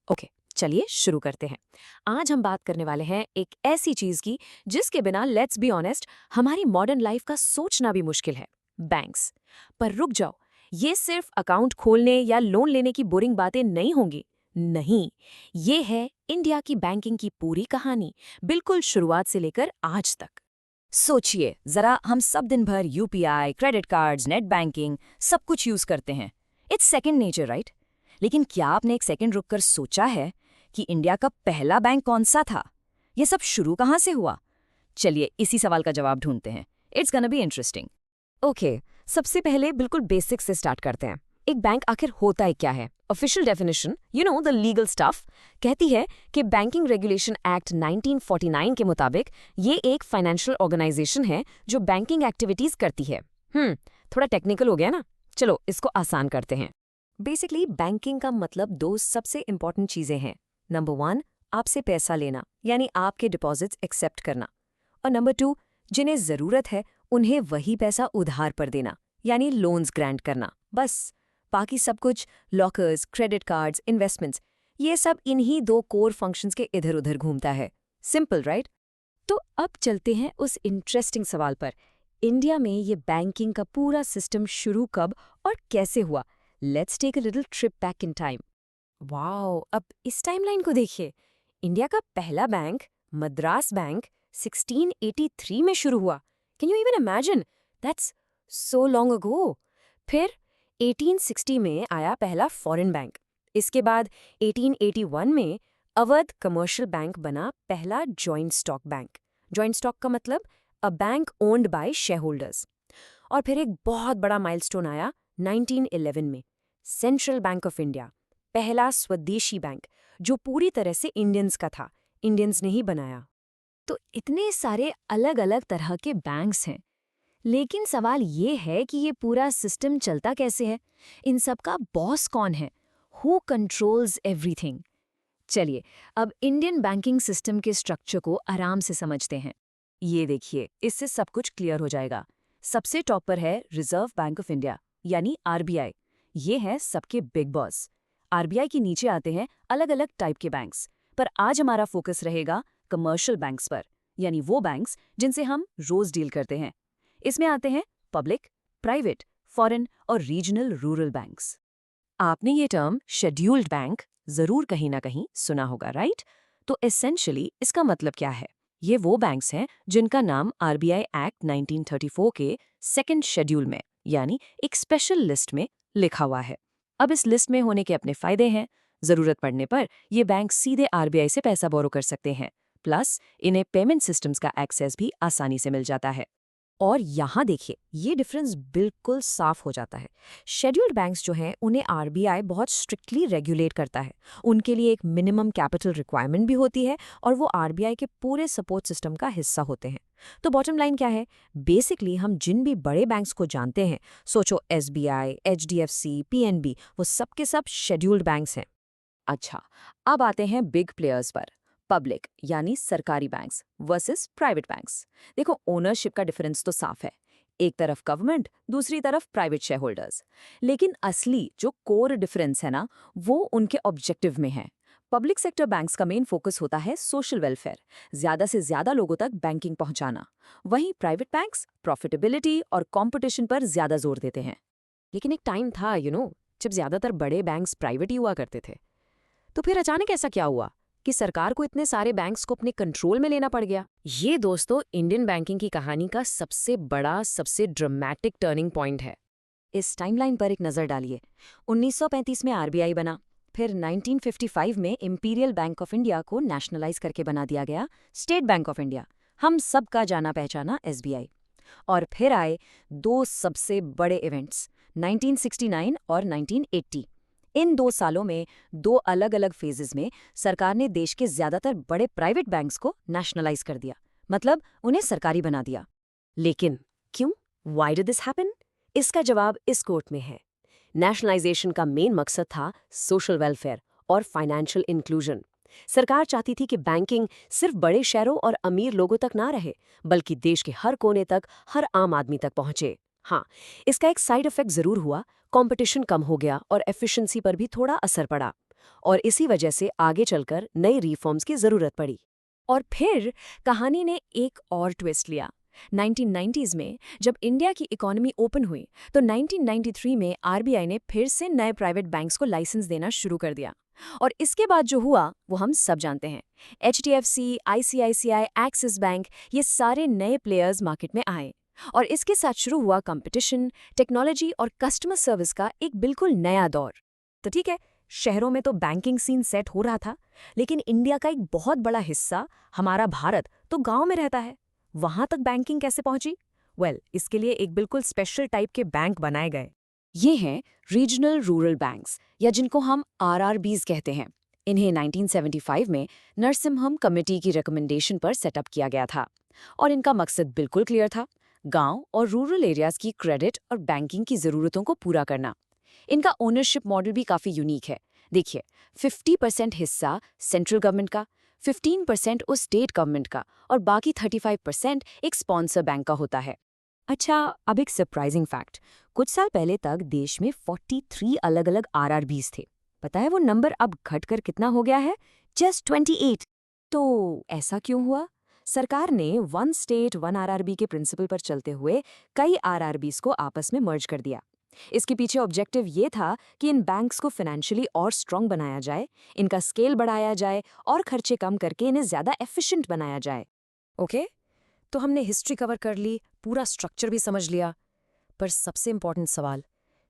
Okay, चलिए शुरू करते हैं। आज हम बात करने वाले हैं एक ऐसी चीज की जिसके बिना लेट्स बी ऑनेस्ट हमारी मॉडर्न लाइफ का सोचना भी मुश्किल है। बैंक्स। पर रुक जाओ, ये सिर्फ अकाउंट खोलने या लोन लेने की बोरिंग बातें नहीं होंगी। नहीं, ये है इंडिया की बैंकिंग की पूरी कहानी, बिल्कुल शुरुआत से लेकर आज तक। सोचिए जरा, हम सब दिन भर UPI, credit cards, net banking सब कुछ यूज करते हैं। It's second nature, right? लेकिन क्या आपने एक सेकंड रुककर सोचा है कि इंडिया का पहला बैंक कौन सा था? ये सब शुरू कहाँ से हुआ? चलिए इसी सवाल का जवाब ढूंढते हैं। It's gonna be interesting. Okay, सबसे पहले बिल्कुल बेसिक से स्टार्ट करते हैं। एक बैंक आखिर होता है क्या है? Official definition, the legal stuff, कहती है कि बैंकिंग रेगुलेशन एक्ट 1949 के मुताबिक ये एक फाइनेंशियल ऑर्गेनाइजेशन है जो बैंकिंग एक्टिविटीज करती है। थोड़ा टेक्निकल हो गया ना? चलो इसको आसान करते हैं। बेसिकली बैंकिंग का मतलब दो सबसे इंपॉर्टेंट चीजें हैं। नंबर 1, आपसे पैसा लेना यानी आपके डिपॉजिट्स एक्सेप्ट करना। और नंबर 2, जिन्हें जरूरत है उन्हें वही पैसा उधार पर देना यानी लोन्स ग्रांट करना। बस, बाकी सब कुछ लॉकर्स, क्रेडिट कार्ड्स, इन्वेस्टमेंट्स, ये सब इन्हीं दो कोर फंक्शंस के इधर उधर घूमता है। Simple, right? तो अब चलते हैं उस इंटरेस्टिंग सवाल पर। इंडिया में ये बैंकिंग का पूरा सिस्टम शुरू कब और कैसे हुआ? Let's take a little trip back in time. Wow, अब इस टाइमलाइन को देखिए। इंडिया का पहला बैंक, मद्रास बैंक, 1683 में शुरू हुआ। Can you even imagine? That's so long ago. फिर 1860 में आया पहला फॉरेन बैंक। इसके बाद 1881 में अवध कमर्शियल बैंक बना पहला joint stock bank. Joint stock का मतलब a bank owned by share holders. और फिर एक बहुत बड़ा माइलस्टोन आया 1911 में, सेंट्रल बैंक ऑफ इंडिया, पहला स्वदेशी बैंक जो पूरी तरह से इंडियंस का था, इंडियंस ने ही बनाया। तो इतने सारे अलग अलग तरह के बैंक्स हैं, लेकिन सवाल ये है कि ये पूरा सिस्टम चलता कैसे है? इन सब का बॉस कौन है? Who controls everything? चलिए अब इंडियन बैंकिंग सिस्टम के स्ट्रक्चर को आराम से समझते हैं। ये देखिए, इससे सब कुछ क्लियर हो जाएगा। सबसे टॉप पर है रिजर्व बैंक ऑफ इंडिया यानी आरबीआई। ये है सबके बिग बॉस। आरबीआई के नीचे आते हैं अलग अलग टाइप के बैंक्स, पर आज हमारा फोकस रहेगा कमर्शियल बैंक्स पर, यानी वो बैंक्स जिनसे हम रोज डील करते हैं। इसमें आते हैं पब्लिक, प्राइवेट, फॉरेन और रीजनल रूरल बैंक्स। आपने ये टर्म शेड्यूल्ड बैंक जरूर कहीं ना कहीं सुना होगा, राइट? तो एसेंशियली इसका मतलब क्या है? ये वो बैंक्स हैं जिनका नाम आरबीआई एक्ट 1934 के सेकंड शेड्यूल में यानी एक स्पेशल लिस्ट में लिखा हुआ है। अब इस लिस्ट में होने के अपने फायदे हैं। जरूरत पड़ने पर ये बैंक सीधे आरबीआई से पैसा बोरो कर सकते हैं, प्लस इन्हें पेमेंट सिस्टम्स का एक्सेस भी आसानी से मिल जाता है। और यहाँ देखिए, ये डिफरेंस बिल्कुल साफ हो जाता है। शेड्यूल्ड बैंक्स जो हैं उन्हें आरबीआई बहुत स्ट्रिक्टली रेगुलेट करता है। उनके लिए एक मिनिमम कैपिटल रिक्वायरमेंट भी होती है और वो आरबीआई के पूरे सपोर्ट सिस्टम का हिस्सा होते हैं। तो बॉटम लाइन क्या है? बेसिकली हम जिन भी बड़े बैंक्स को जानते हैं, सोचो एसबीआई, एचडीएफसी, पीएनबी, वो सब के सब शेड्यूल्ड बैंक्स हैं। अच्छा, अब आते हैं बिग प्लेयर्स पर। पब्लिक यानी सरकारी बैंक्स वर्सेस प्राइवेट बैंक्स। देखो, ओनरशिप का डिफरेंस तो साफ है। एक तरफ गवर्नमेंट, दूसरी तरफ प्राइवेट शेयर होल्डर्स। लेकिन असली जो कोर डिफरेंस है ना, वो उनके ऑब्जेक्टिव में है। पब्लिक सेक्टर बैंक्स का मेन फोकस होता है सोशल वेलफेयर, ज्यादा से ज्यादा लोगों तक बैंकिंग पहुंचाना। वहीं प्राइवेट बैंक्स प्रॉफिटेबिलिटी और कंपटीशन पर ज्यादा जोर देते हैं। लेकिन एक टाइम था जब ज्यादातर बड़े बैंक्स प्राइवेट ही हुआ करते थे। तो फिर अचानक ऐसा क्या हुआ कि सरकार को इतने सारे बैंक्स को अपने कंट्रोल में लेना पड़ गया? ये दोस्तों इंडियन बैंकिंग की कहानी का सबसे बड़ा, सबसे ड्रामेटिक टर्निंग पॉइंट है। इस टाइमलाइन पर एक नजर डालिए। 1935 में आरबीआई बना, फिर 1955 में इंपीरियल बैंक ऑफ इंडिया को नेशनलाइज करके बना दिया गया स्टेट बैंक ऑफ इंडिया, हम सबका जाना पहचाना एसबीआई। और फिर आए दो सबसे बड़े इवेंट्स, 1969 और 1980। इन 2 सालों में 2 अलग अलग फेजेस में सरकार ने देश के ज्यादातर बड़े प्राइवेट बैंक्स को नेशनलाइज कर दिया, मतलब उन्हें सरकारी बना दिया। लेकिन क्यों? Why did this happen? इसका जवाब इस कोट में है। नेशनलाइजेशन का मेन मकसद था सोशल वेलफेयर और फाइनेंशियल इंक्लूजन। सरकार चाहती थी कि बैंकिंग सिर्फ बड़े शहरों और अमीर लोगों तक ना रहे, बल्कि देश के हर कोने तक, हर आम आदमी तक पहुंचे। हाँ, इसका एक साइड इफेक्ट जरूर हुआ। कंपटीशन कम हो गया और एफिशिएंसी पर भी थोड़ा असर पड़ा। और इसी वजह से आगे चलकर नई रिफॉर्म्स की जरूरत पड़ी। और फिर कहानी ने एक और ट्विस्ट लिया। 1990s में जब इंडिया की इकोनॉमी ओपन हुई तो 1993 में आरबीआई ने फिर से नए प्राइवेट बैंक्स को लाइसेंस देना शुरू कर दिया। और इसके बाद जो हुआ वो हम सब जानते हैं। एचडीएफसी, आईसीआईसीआई, एक्सिस बैंक, ये सारे नए प्लेयर्स मार्केट में आए और इसके साथ शुरू हुआ कंपटीशन, टेक्नोलॉजी और कस्टमर सर्विस का एक बिल्कुल नया दौर। तो ठीक है, शहरों में तो बैंकिंग सीन सेट हो रहा था, लेकिन इंडिया का एक बहुत बड़ा हिस्सा, हमारा भारत, तो गांव में रहता है। वहां तक बैंकिंग कैसे पहुंची? इसके लिए एक बिल्कुल स्पेशल टाइप के बैंक बनाए गए। ये हैं रीजनल रूरल बैंक्स, या जिनको हम आरआरबीज कहते हैं। इन्हें 1975 में नरसिम्हम कमेटी की रिकमेंडेशन पर सेटअप किया गया था और इनका मकसद बिल्कुल क्लियर था, गांव और रूरल एरियाज की क्रेडिट और बैंकिंग की ज़रूरतों को पूरा करना। इनका ओनरशिप मॉडल भी काफ़ी यूनिक है। देखिए, 50% हिस्सा सेंट्रल गवर्नमेंट का, 15% उस स्टेट गवर्नमेंट का और बाकी 35% एक स्पॉन्सर बैंक का होता है। अच्छा, अब एक सरप्राइजिंग फैक्ट, कुछ साल पहले तक देश में 43 अलग अलग आरआरबीज थे। पता है वो नंबर अब घटकर कितना हो गया है? जस्ट 28। तो ऐसा क्यों हुआ? सरकार ने वन स्टेट वन आरआरबी के प्रिंसिपल पर चलते हुए कई आरआरबीज को आपस में मर्ज कर दिया। इसके पीछे ऑब्जेक्टिव ये था कि इन बैंक्स को फाइनेंशियली और स्ट्रांग बनाया जाए, इनका स्केल बढ़ाया जाए और खर्चे कम करके इन्हें ज़्यादा एफिशिएंट बनाया जाए। ओके, तो हमने हिस्ट्री कवर कर ली, पूरा स्ट्रक्चर भी समझ लिया, पर सबसे इम्पोर्टेंट सवाल,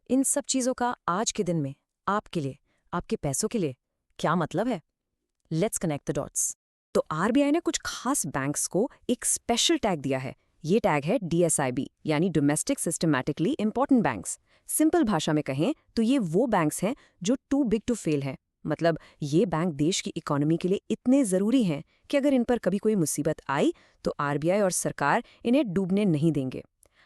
इन सब चीज़ों का आज के दिन में आपके लिए, आपके पैसों के लिए क्या मतलब है? Let's connect the dots. तो आरबीआई ने कुछ खास बैंक्स को एक स्पेशल टैग दिया है। ये टैग है डीएसआईबी, यानी domestic systematically important banks. Simple भाषा में कहें तो ये वो बैंक्स हैं जो टू बिग टू फेल हैं। मतलब ये बैंक देश की इकोनॉमी के लिए इतने ज़रूरी हैं कि अगर इन पर कभी कोई मुसीबत आई तो आरबीआई और सरकार इन्हें डूबने नहीं देंगे।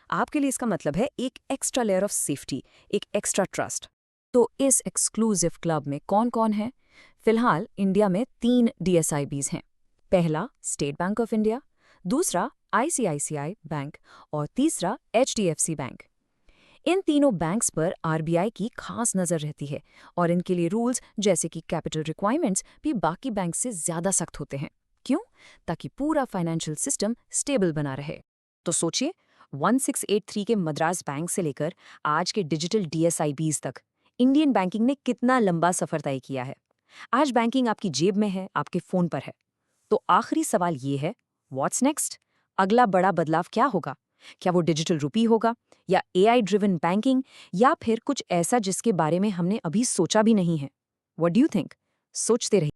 आपके लिए इसका मतलब है एक एक्स्ट्रा लेयर ऑफ सेफ्टी, एक एक्स्ट्रा ट्रस्ट। तो इस एक्सक्लूसिव क्लब में कौन कौन है? फिलहाल इंडिया में 3 डीएसआईबीज हैं। पहला स्टेट बैंक ऑफ इंडिया, दूसरा आईसीआईसीआई बैंक और तीसरा एचडीएफसी बैंक। इन तीनों बैंक्स पर आरबीआई की खास नज़र रहती है और इनके लिए रूल्स जैसे कि कैपिटल रिक्वायरमेंट्स भी बाकी बैंक से ज़्यादा सख्त होते हैं। क्यों? ताकि पूरा फाइनेंशियल सिस्टम स्टेबल बना रहे। तो सोचिए, 1683 के मद्रास बैंक से लेकर आज के डिजिटल डीएसआईबीज तक इंडियन बैंकिंग ने कितना लंबा सफ़र तय किया है। आज बैंकिंग आपकी जेब में है, आपके फ़ोन पर है। तो आखिरी सवाल ये है, व्हाट्स नेक्स्ट? अगला बड़ा बदलाव क्या होगा? क्या वो डिजिटल रुपी होगा, या एआई ड्रिवन बैंकिंग, या फिर कुछ ऐसा जिसके बारे में हमने अभी सोचा भी नहीं है? What do you think? सोचते रहिए।